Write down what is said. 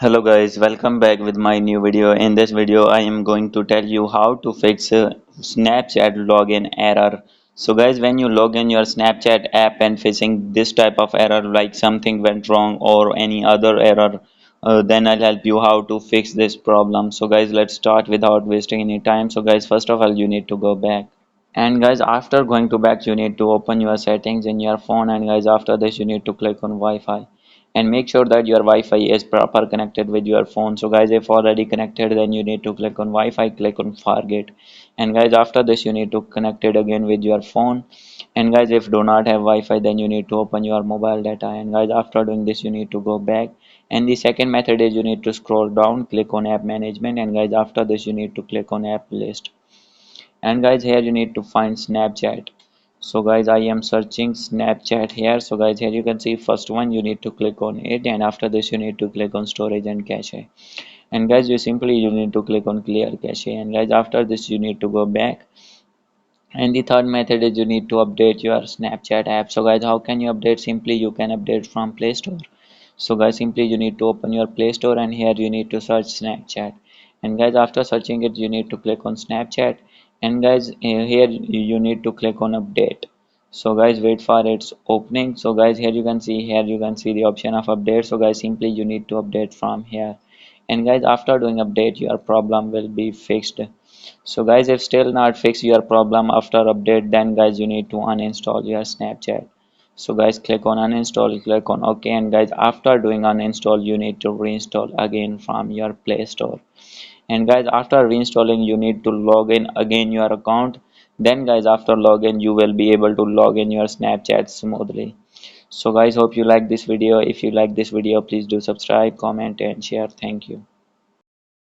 Hello guys, welcome back with my new video. In this video I am going to tell you how to fix Snapchat login error. So guys, when you log in your Snapchat app and facing this type of error like something went wrong or any other error, then I'll help you how to fix this problem. So guys, let's start without wasting any time. So guys, first of all you need to go back. And guys, after going to back you need to open your settings in your phone, and guys after this you need to click on Wi-Fi and make sure that your Wi-Fi is proper connected with your phone. So guys, if already connected, then you need to click on Wi-Fi, click on forget, and guys after this you need to connect it again with your phone. And guys, if do not have Wi-Fi, then you need to open your mobile data, and guys after doing this you need to go back. And the second method is you need to scroll down, click on app management, and guys after this you need to click on app list. And guys, here you need to find Snapchat. So guys, I am searching Snapchat here. So guys, here you can see first one, you need to click on it, and after this you need to click on storage and cache. And guys, you need to click on clear cache, and guys after this you need to go back. And the third method is you need to update your Snapchat app. So guys, how can you update? Simply you can update from Play Store. So guys, simply you need to open your Play Store, and here you need to search Snapchat. And guys after searching it you need to click on Snapchat. And guys, here you need to click on update. So guys, wait for its opening. So guys, here you can see the option of update. So guys, simply you need to update from here. And guys after doing update your problem will be fixed. So guys, if still not fix your problem after update, then guys you need to uninstall your Snapchat. So guys, click on uninstall, click on OK, and guys after doing uninstall you need to reinstall again from your Play Store. And guys after reinstalling you need to log in again your account. Then guys after login you will be able to log in your Snapchat smoothly. So guys, hope you like this video. If you like this video, please do subscribe, comment and share. Thank you.